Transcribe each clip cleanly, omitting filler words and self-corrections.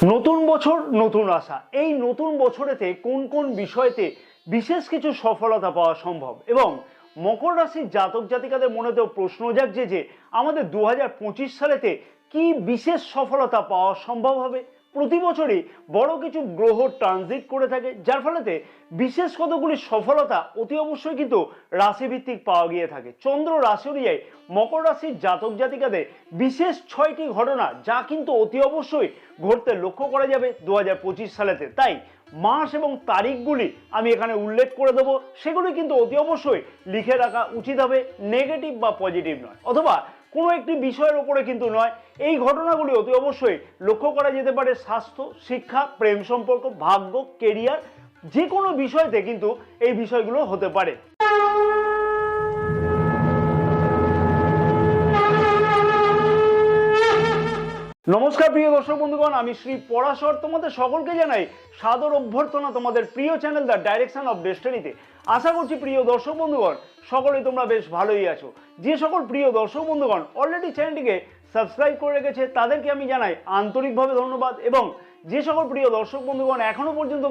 নতুন বছর নতুন আশা। এই নতুন বছরেতে কোন কোন বিষয়তে বিশেষ কিছু সফলতা পাওয়া সম্ভব এবং মকর রাশির জাতক জাতিকাদের মনেতেও প্রশ্ন জাগছে যে আমাদের 2025 সালেতে কি বিশেষ সফলতা পাওয়া সম্ভব হবে। প্রতি বছরই বড় কিছু গ্রহ ট্রানজিট করে থাকে, যার ফলেতে বিশেষ কতগুলি সফলতা অতি অবশ্যই কিন্তু রাশিভিত্তিক পাওয়া গিয়ে থাকে। চন্দ্র রাশি অনুযায়ী মকর রাশির জাতক জাতিকাদের বিশেষ 6টি ঘটনা যা কিন্তু অতি অবশ্যই ঘটতে লক্ষ্য করা যাবে 2025 সালেতে। তাই মাস এবং তারিখগুলি আমি এখানে উল্লেখ করে দেবো, সেগুলি কিন্তু অতি অবশ্যই লিখে রাখা উচিত হবে, নেগেটিভ বা পজিটিভ নয়, অথবা কোনো একটি বিষয়ের ওপরে কিন্তু নয়। এই ঘটনাগুলি অতি অবশ্যই লক্ষ্য করা যেতে পারে স্বাস্থ্য, শিক্ষা, প্রেম সম্পর্ক, ভাগ্য, কেরিয়ার, যে কোনো বিষয়তে কিন্তু এই বিষয়গুলো হতে পারে। নমস্কার প্রিয় দর্শক বন্ধুগণ, আমি শ্রী পরাশর তোমাদের সকলকে জানাই সাদর অভ্যর্থনা তোমাদের প্রিয় চ্যানেল দ্য ডাইরেকশন অফ ডেস্টিনিতে। আশা করছি প্রিয় দর্শক বন্ধুগণ সকলেই তোমরা বেশ ভালোই আছো। যে সকল প্রিয় দর্শক বন্ধুগণ অলরেডি চ্যানেলটিকে সাবস্ক্রাইব করে রেখেছে তাদেরকে আমি জানাই আন্তরিকভাবে ধন্যবাদ, এবং যে সকল প্রিয় দর্শক বন্ধুগণ এখনো পর্যন্ত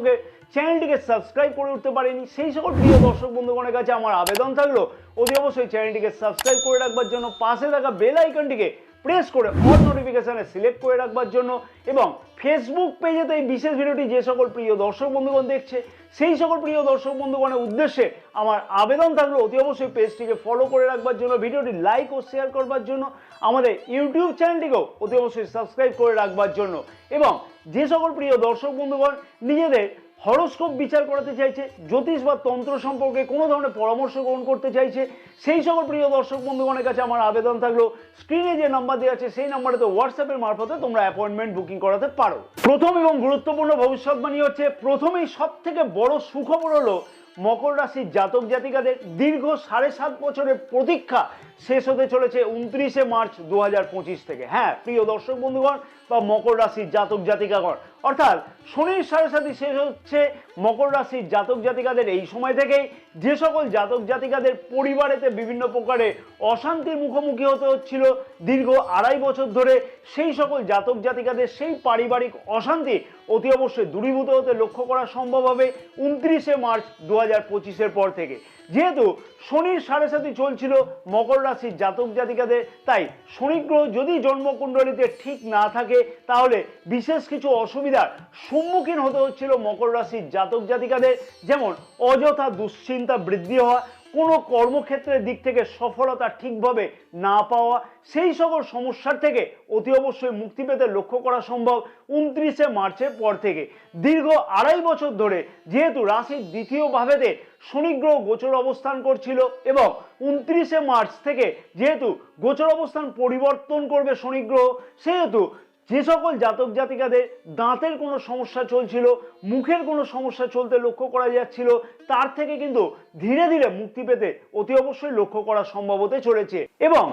চ্যানেলটিকে সাবস্ক্রাইব করে উঠতে পারেনি সেই সকল প্রিয় দর্শক বন্ধুগণের কাছে আমার আবেদন থাকলো অতি অবশ্যই চ্যানেলটিকে সাবস্ক্রাইব করে রাখবার জন্য, পাশে থাকা বেল আইকনটিকে প্রেস করে অল নোটিফিকেশনে সিলেক্ট করে রাখবার জন্য, এবং ফেসবুক পেজেতে এই বিশেষ ভিডিওটি যে সকল প্রিয় দর্শক বন্ধুগণ দেখছে সেই সকল প্রিয় দর্শক বন্ধুগণের উদ্দেশ্যে আমার আবেদন থাকলো অতি অবশ্যই পেজটিকে ফলো করে রাখবার জন্য, ভিডিওটি লাইক ও শেয়ার করবার জন্য, আমাদের ইউটিউব চ্যানেলটিকেও অতি অবশ্যই সাবস্ক্রাইব করে রাখবার জন্য, এবং যে সকল প্রিয় দর্শক বন্ধুগণ নিজেদের হরোস্কোপ বিচার করাতে চাইছে, জ্যোতিষ বা তন্ত্র সম্পর্কে কোনো ধরনের পরামর্শ গ্রহণ করতে চাইছে সেই সকল প্রিয় দর্শক বন্ধুগণের কাছে আমার আবেদন থাকলো স্ক্রিনে যে নাম্বার দেওয়া আছে সেই নাম্বারেতে হোয়াটসঅ্যাপের মারফতে তোমরা অ্যাপয়েন্টমেন্ট বুকিং করাতে পারো। প্রথম এবং গুরুত্বপূর্ণ ভবিষ্যৎবাণী হচ্ছে, প্রথমেই সব থেকে বড় সুখবর হলো মকর রাশির জাতক জাতিকাদের দীর্ঘ 7.5 বছরের প্রতীক্ষা শেষ হতে চলেছে 29শে মার্চ 2025 থেকে। হ্যাঁ প্রিয় দর্শক বন্ধুগণ বা মকর রাশির জাতক জাতিকাগণ, অর্থাৎ শনির 7.5 শেষ হচ্ছে মকর রাশির জাতক জাতিকাদের এই সময় থেকেই। যে সকল জাতক জাতিকাদের পরিবারেতে বিভিন্ন প্রকারে অশান্তির মুখোমুখি হতে হচ্ছিল দীর্ঘ 2.5 বছর ধরে, সেই সকল জাতক জাতিকাদের সেই পারিবারিক অশান্তি অতি অবশ্যই দূরীভূত হতে লক্ষ্য করা সম্ভব হবে 29শে মার্চ 2025-এর পর থেকে। যেহেতু শনির 7.5 চলছিল মকর রাশির জাতক জাতিকাদের, তাই শনি গ্রহ যদি জন্মকুণ্ডলিতে ঠিক না থাকে তাহলে বিশেষ কিছু অসুবিধার সম্মুখীন হতে হচ্ছিল মকর রাশির জাতক জাতিকাদের, যেমন অযথা দুশ্চিন্তা বৃদ্ধি হওয়া, কোনো কর্মক্ষেত্রের দিক থেকে সফলতা ঠিকভাবে না পাওয়া, সেই সকল সমস্যার থেকে অতি অবশ্যই মুক্তি পেতে লক্ষ্য করা সম্ভব 29শে মার্চের পর থেকে। দীর্ঘ 2.5 বছর ধরে যেহেতু রাশির দ্বিতীয় ভাবেতে শনি গ্রহ গোচর অবস্থান করছিল, এবং 29শে মার্চ থেকে যেহেতু গোচর অবস্থান পরিবর্তন করবে শনি গ্রহ, সেহেতু যে সকল জাতক জাতিকাদের দাঁতের কোনো সমস্যা চলছিল, মুখের কোনো সমস্যা চলতে লক্ষ্য করা যাচ্ছিল, তার থেকে কিন্তু ধীরে ধীরে মুক্তি পেতে অতি অবশ্যই লক্ষ্য করা সম্ভব হতে চলেছে। এবং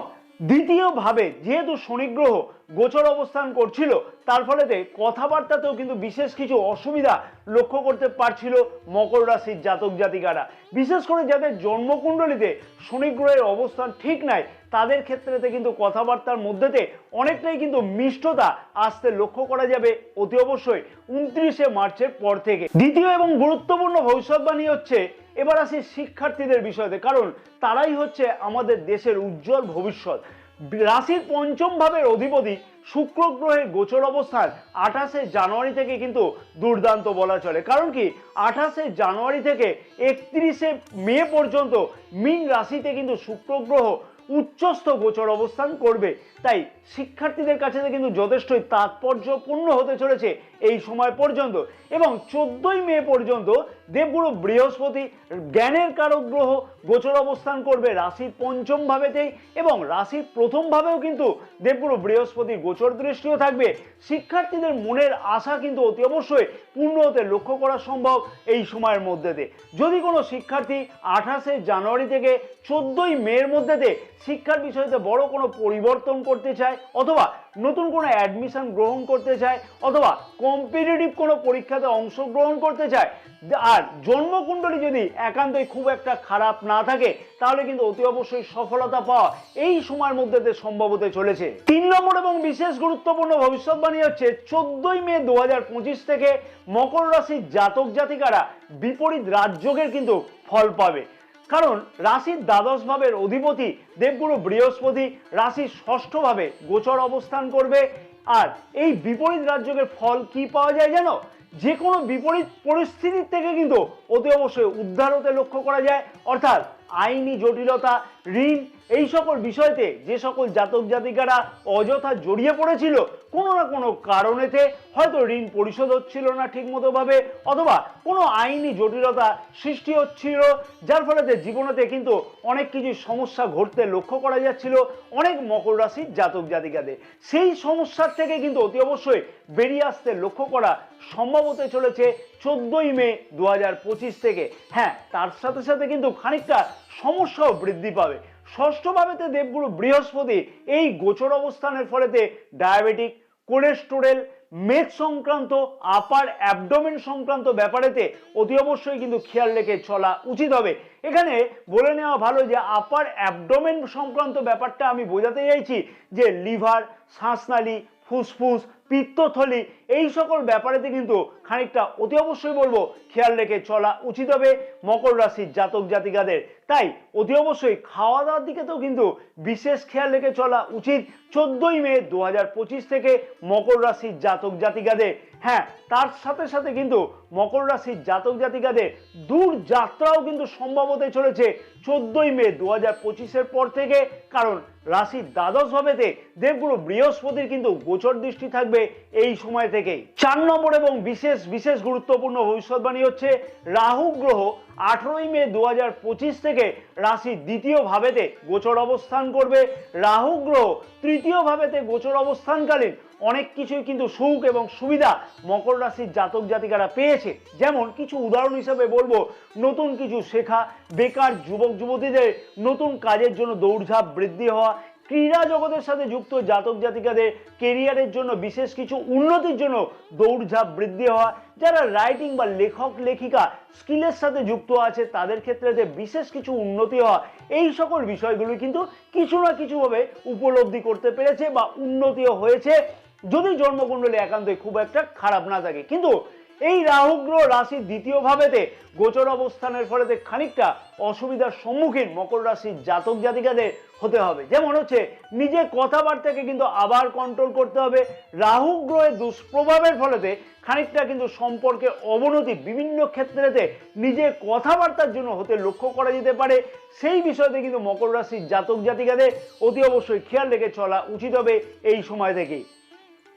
দ্বিতীয়ভাবে যেহেতু শনি গ্রহ গোচর অবস্থান করছিল তার ফলেতে কথাবার্তাতেও কিন্তু বিশেষ কিছু অসুবিধা লক্ষ্য করতে পারছিল মকর রাশির জাতক জাতিকারা, বিশেষ করে যাদের জন্মকুণ্ডলিতে শনি গ্রহের অবস্থান ঠিক নাই তাদের ক্ষেত্রেতে কিন্তু কথাবার্তার মধ্যেতে অনেকটাই কিন্তু মিষ্টতা আসতে লক্ষ্য করা যাবে অতি অবশ্যই 29শে মার্চের পর থেকে। দ্বিতীয় এবং গুরুত্বপূর্ণ ভবিষ্যৎবাণী হচ্ছে এবার আসি শিক্ষার্থীদের বিষয়তে, কারণ তারাই হচ্ছে আমাদের দেশের উজ্জ্বল ভবিষ্যৎ। রাশির পঞ্চম ভাবের অধিপতি শুক্র গ্রহের গোচর অবস্থান 28শে জানুয়ারি থেকে কিন্তু দুর্দান্ত বলা চলে, কারণ কি 28শে জানুয়ারি থেকে 31শে মে পর্যন্ত মীন রাশিতে কিন্তু শুক্র গ্রহ উচ্চস্থ গোচর অবস্থান করবে। তাই শিক্ষার্থীদের কাছে কিন্তু যথেষ্টই তাৎপর্যপূর্ণ হতে চলেছে এই সময় পর্যন্ত। এবং 14ই মে পর্যন্ত দেবগুরু বৃহস্পতি জ্ঞানের কারক গ্রহ গোচর অবস্থান করবে রাশির পঞ্চম ভাবেতেই, এবং রাশির প্রথম ভাবেও কিন্তু দেবগুরু বৃহস্পতির গোচর দৃষ্টিও থাকবে। শিক্ষার্থীদের মনের আশা কিন্তু অতি অবশ্যই পূর্ণ হতে লক্ষ্য করা সম্ভব এই সময়ের মধ্যেতে। যদি কোনো শিক্ষার্থী 28শে জানুয়ারি থেকে 14ই মের মধ্যেতে শিক্ষার বিষয়তে বড় কোনো পরিবর্তন করতে চায়, অথবা নতুন কোনো অ্যাডমিশন গ্রহণ করতে চায়, অথবা কম্পিটিটিভ কোনো পরীক্ষাতে অংশগ্রহণ করতে চায়, আর জন্মকুণ্ডলী যদি একান্তই খুব একটা খারাপ না থাকে, তাহলে কিন্তু অতি অবশ্যই সফলতা পাওয়া এই সময়ের মধ্যে সম্ভব হতে চলেছে। 3 নম্বর এবং বিশেষ গুরুত্বপূর্ণ ভবিষ্যৎবাণী হচ্ছে 14ই মে 2025 থেকে মকর রাশির জাতক জাতিকারা বিপরীত রাজযোগের কিন্তু ফল পাবে। কারণ রাশির দ্বাদশ ভাবের অধিপতি দেবগুরু বৃহস্পতি রাশির ষষ্ঠ ভাবে গোচর অবস্থান করবে। আর এই বিপরীত রাজযোগের ফল কি পাওয়া যায় জানো? যে কোনো বিপরীত পরিস্থিতির থেকে কিন্তু অতি অবশ্যই উদ্ধার হতে লক্ষ্য করা যায়। অর্থাৎ আইনি জটিলতা, ঋণ, এই সকল বিষয়তে যে সকল জাতক জাতিকারা অযথা জড়িয়ে পড়েছিল, কোনো না কোনো কারণেতে হয়তো ঋণ পরিশোধ হচ্ছিল না ঠিকমতো ভাবে, অথবা কোনো আইনি জটিলতা সৃষ্টি হচ্ছিল, যার ফলে জীবনেতে কিন্তু অনেক কিছু সমস্যা ঘটতে লক্ষ্য করা যাচ্ছিল অনেক মকর রাশির জাতক জাতিকাদের। সেই সমস্যার থেকে কিন্তু অতি অবশ্যই বেরিয়ে আসতে লক্ষ্য করা সম্ভব হতে চলেছে 14ই মে 2025 থেকে। হ্যাঁ, তার সাথে সাথে কিন্তু খানিকটা সমস্যাও বৃদ্ধি পাবে। ষষ্ঠ ভাবেতে দেবগুরু বৃহস্পতি এই গোচর অবস্থানের ফলেতে ডায়াবেটিক, কোলেস্টেরল, মেদ সংক্রান্ত, আপার অ্যাবডোমেন সংক্রান্ত ব্যাপারেতে অতি অবশ্যই কিন্তু খেয়াল রেখে চলা উচিত হবে। এখানে বলে নেওয়া ভালো যে আপার অ্যাবডোমেন সংক্রান্ত ব্যাপারটা আমি বোঝাতে চাইছি যে লিভার, শ্বাসনালী, ফুসফুস, পিত্তথলি, এই সকল ব্যাপারেতে কিন্তু খানিকটা অতি অবশ্যই বলবো খেয়াল রেখে চলা উচিত হবে মকর রাশির জাতক জাতিকাদের। তাই অতি অবশ্যই খাওয়া দাওয়ার দিকেতেও কিন্তু বিশেষ খেয়াল রেখে চলা উচিত 14ই মে 2025 থেকে মকর রাশির জাতক জাতিকাদের। হ্যাঁ, তার সাথে সাথে কিন্তু মকর রাশির জাতক জাতিকাদের দূর যাত্রাও কিন্তু সম্ভব হতে চলেছে 14ই মে 2025-এর পর থেকে। কারণ রাশির দ্বাদশ ভাবেতে দেবগুরু বৃহস্পতির কিন্তু গোচর দৃষ্টি থাকবে এই সময় থেকেই। 4 নম্বর এবং বিশেষ গুরুত্বপূর্ণ ভবিষ্যৎবাণী হচ্ছে রাহু গ্রহ 18ই মে 2025 থেকে রাশির দ্বিতীয় ভাবেতে গোচর অবস্থান করবে। রাহু গ্রহ তৃতীয় ভাবেতে গোচর অবস্থানকালীন অনেক কিছুই কিন্তু সুখ এবং সুবিধা মকর রাশির জাতক জাতিকারা পেয়েছে। যেমন কিছু উদাহরণ হিসেবে বলবো, নতুন কিছু শেখা, বেকার যুবক যুবতীদের নতুন কাজের জন্য দৌড়ঝাঁপ বৃদ্ধি হওয়া, ক্রীড়া জগতের সাথে যুক্ত জাতক জাতিকাদের কেরিয়ারের জন্য বিশেষ কিছু উন্নতির জন্য দৌড়ঝাঁপ বৃদ্ধি হওয়া, যারা রাইটিং বা লেখক লেখিকা স্কিলের সাথে যুক্ত আছে তাদের ক্ষেত্রে বিশেষ কিছু উন্নতি হওয়া, এই সকল বিষয়গুলি কিন্তু কিছু না কিছুভাবে উপলব্ধি করতে পেরেছে বা উন্নতিও হয়েছে, যদি জন্মকুণ্ডলী একান্তই খুব একটা খারাপ না থাকে। কিন্তু এই রাহু গ্রহ রাশির দ্বিতীয় ভাবেতে গোচর অবস্থানের ফলে খানিকটা অসুবিধার সম্মুখীন মকর রাশির জাতক জাতিকাদের হতে হবে। যেমন হচ্ছে নিজের কথাবার্তাকে কিন্তু আবার কন্ট্রোল করতে হবে। রাহু গ্রহের দুষ্প্রভাবের ফলেতে খানিকটা কিন্তু সম্পর্কে অবনতি বিভিন্ন ক্ষেত্রেতে নিজের কথাবার্তার জন্য হতে লক্ষ্য করা যেতে পারে। সেই বিষয়তে কিন্তু মকর রাশির জাতক জাতিকাদের অতি অবশ্যই খেয়াল রেখে চলা উচিত হবে এই সময় থেকেই।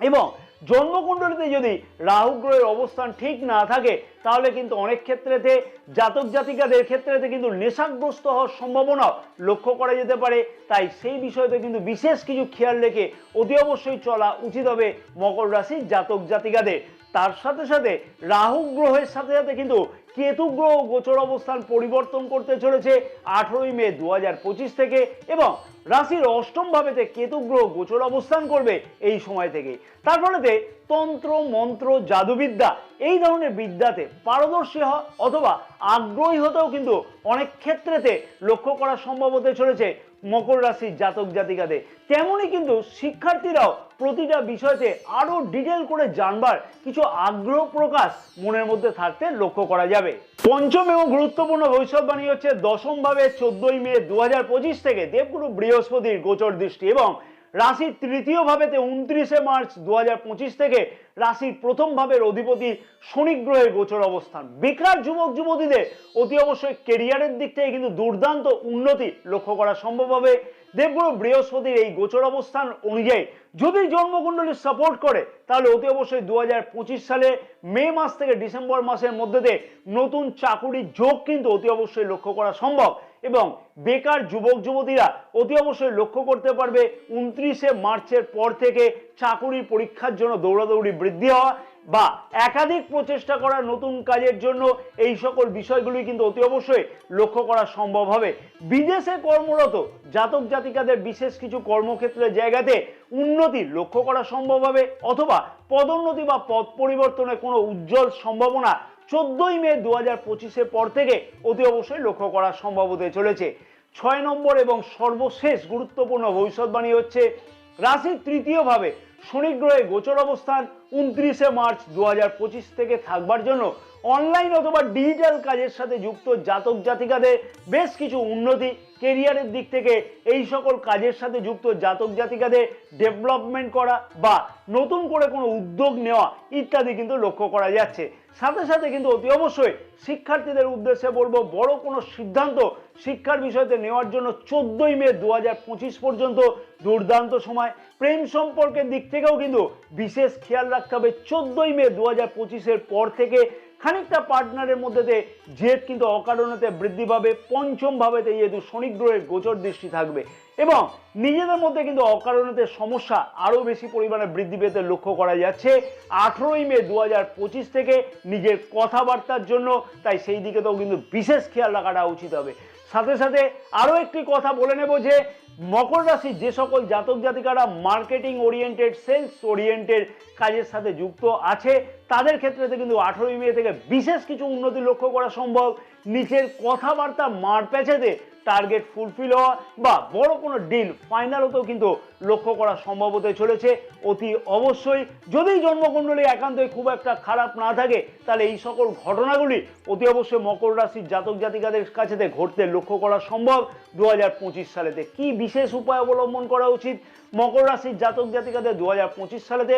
এবং জন্মকুণ্ডলীতে যদি রাহু গ্রহের অবস্থান ঠিক না থাকে, তাহলে কিন্তু অনেক ক্ষেত্রেতে জাতক জাতিকাদের ক্ষেত্রেতে কিন্তু নেশাগ্রস্ত হওয়ার সম্ভাবনা লক্ষ্য করা যেতে পারে। তাই সেই বিষয়তে কিন্তু বিশেষ কিছু খেয়াল রেখে অতি অবশ্যই চলা উচিত হবে মকর রাশির জাতক জাতিকাদের। তার সাথে সাথে রাহু গ্রহের সাথে সাথে কিন্তু কেতু গ্রহ গোচর অবস্থান পরিবর্তন করতে চলেছে 18ই মে 2025 থেকে, এবং রাশির অষ্টম ভাবেতে কেতু গ্রহ গোচর অবস্থান করবে এই সময় থেকে। তার ফলেতে তন্ত্র, মন্ত্র, জাদুবিদ্যা এই ধরনের বিদ্যাতে পারদর্শী হওয়া অথবা আগ্রহী হতেও কিন্তু অনেক ক্ষেত্রেতে লক্ষ্য করা সম্ভব হতে চলেছে মকর রাশির জাতক জাতিকাদের। তেমনই কিন্তু শিক্ষার্থীরাও প্রতিটা বিষয়তে আরো ডিটেল করে জানবার কিছু আগ্রহ প্রকাশ মনের মধ্যে থাকতে লক্ষ্য করা যাবে। পঞ্চম এবং গুরুত্বপূর্ণ ভবিষ্যৎবাণী হচ্ছে দশম ভাবে 14ই মে 2025 থেকে দেবগুরু বৃহস্পতির গোচর দৃষ্টি, এবং রাশির তৃতীয় ভাবেতে 29শে মার্চ 2025 থেকে রাশির প্রথম ভাবের অধিপতি শনি গ্রহের গোচর অবস্থান। বেকার যুবক যুবতীদের অতি অবশ্যই কেরিয়ারের দিক থেকে কিন্তু দুর্দান্ত উন্নতি লক্ষ্য করা সম্ভব হবে। দেবগুরু বৃহস্পতির এই গোচর অবস্থান অনুযায়ী যদি জন্মকুণ্ডলী সাপোর্ট করে, তাহলে অতি অবশ্যই 2025 সালে মে মাস থেকে ডিসেম্বর মাসের মধ্যে নতুন চাকুরির যোগ কিন্তু অতি অবশ্যই লক্ষ্য করা সম্ভব। এবং বেকার যুবক যুবতীরা অতি অবশ্যই লক্ষ্য করতে পারবে 29শে মার্চের পর থেকে চাকুরির পরীক্ষার জন্য দৌড়াদৌড়ি বৃদ্ধি হওয়া, বা একাধিক প্রচেষ্টা করা নতুন কাজের জন্য এই সকল বিষয়গুলি কিন্তু অতি অবশ্যই লক্ষ্য করা সম্ভব হবে। বিদেশে কর্মরত জাতক জাতিকাদের বিশেষ কিছু কর্মক্ষেত্রের জায়গাতে উন্নতি লক্ষ্য করা সম্ভব হবে, অথবা পদোন্নতি বা পদ পরিবর্তনের কোনো উজ্জ্বল সম্ভাবনা 14ই মে 2025-এর পর থেকে অতি অবশ্যই লক্ষ্য করা সম্ভব হতে চলেছে। 6 নম্বর এবং সর্বশেষ গুরুত্বপূর্ণ ভবিষ্যৎবাণী হচ্ছে রাশির তৃতীয় ভাবে শনি গ্রহের গোচর অবস্থান 29শে মার্চ 2025 থেকে থাকবার জন্য অনলাইন অথবা ডিজিটাল কাজের সাথে যুক্ত জাতক জাতিকাদের বেশ কিছু উন্নতি, কেরিয়ারের দিক থেকে এই সকল কাজের সাথে যুক্ত জাতক জাতিকাদের ডেভেলপমেন্ট করা বা নতুন করে কোনো উদ্যোগ নেওয়া ইত্যাদি কিন্তু লক্ষ্য করা যাচ্ছে। সাথে সাথে কিন্তু অতি অবশ্যই শিক্ষার্থীদের উদ্দেশ্যে বলবো, বড় কোনো সিদ্ধান্ত শিক্ষার বিষয়তে নেওয়ার জন্য 14ই মে 2025 পর্যন্ত দুর্দান্ত সময়। প্রেম সম্পর্কের দিক থেকেও কিন্তু বিশেষ খেয়াল রাখতে হবে। 14ই মে 2025-এর পর থেকে খানিকটা পার্টনারের মধ্যে জেদ কিন্তু অকারণেতে বৃদ্ধি পাবে। পঞ্চম ভাবেতে যেহেতু শনি গ্রহের গোচর দৃষ্টি থাকবে এবং নিজেদের মধ্যে কিন্তু অকারণেতে সমস্যা আরো বেশি পরিমাণে বৃদ্ধি পেতে লক্ষ্য করা যাচ্ছে 18ই মে 2025 থেকে নিজের কথাবার্তার জন্য। তাই সেই দিকেতেও কিন্তু বিশেষ খেয়াল রাখাটা উচিত হবে। সাথে সাথে আরো একটি কথা বলে নেব যে মকর রাশির যে সকল জাতক জাতিকারা মার্কেটিং ওরিয়েন্টেড, সেলস ওরিয়েন্টেড কাজের সাথে যুক্ত আছে তাদের ক্ষেত্রে কিন্তু 18ই মে থেকে বিশেষ কিছু উন্নতি লক্ষ্য করা সম্ভব। নিচের কথাবার্তা মার প্যাচেতে টার্গেট ফুলফিল হওয়া বা বড় কোনো ডিল ফাইনাল হতেও কিন্তু লক্ষ্য করা সম্ভব হতে চলেছে অতি অবশ্যই। যদি জন্মকুণ্ডলী একান্তই খুব একটা খারাপ না থাকে তাহলে এই সকল ঘটনাগুলি অতি অবশ্যই মকর রাশির জাতক জাতিকাদের কাছেতে ঘটতে লক্ষ্য করা সম্ভব 2025 সালেতে। কি বিশেষ উপায় অবলম্বন করা উচিত মকর রাশির জাতক জাতিকাদের 2025 সালেতে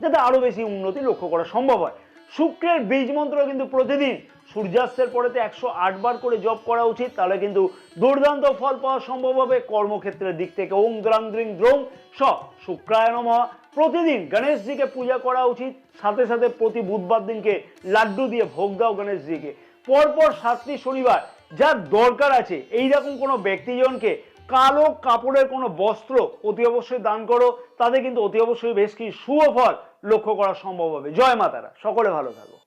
যাতে আরো বেশি উন্নতি লক্ষ্য করা সম্ভব হয়? শুক্রের বীজ মন্ত্র কিন্তু প্রতিদিন সূর্যাস্তের পরেতে 108 বার করে জপ করা উচিত, তাহলে কিন্তু দুর্দান্ত ফল পাওয়া সম্ভব হবে কর্মক্ষেত্রের দিক থেকে। ওং দ্রাং দ্রিং দ্রোং স শুক্রায় নমঃ। প্রতিদিন গণেশজিকে পূজা করা উচিত, সাথে সাথে প্রতি বুধবার দিনকে লাড্ডু দিয়ে ভোগ দাও গণেশজিকে। পরপর 7টি শনিবার যার দরকার আছে এইরকম কোনো ব্যক্তিজনকে কালো কাপড়ের কোনো বস্ত্র অতি অবশ্যই দান করো, তাতে কিন্তু অতি অবশ্যই বেশ কিছু শুভ ফল লক্ষ্য করা সম্ভব হবে। জয় মা তারা, সকলে ভালো থাকো।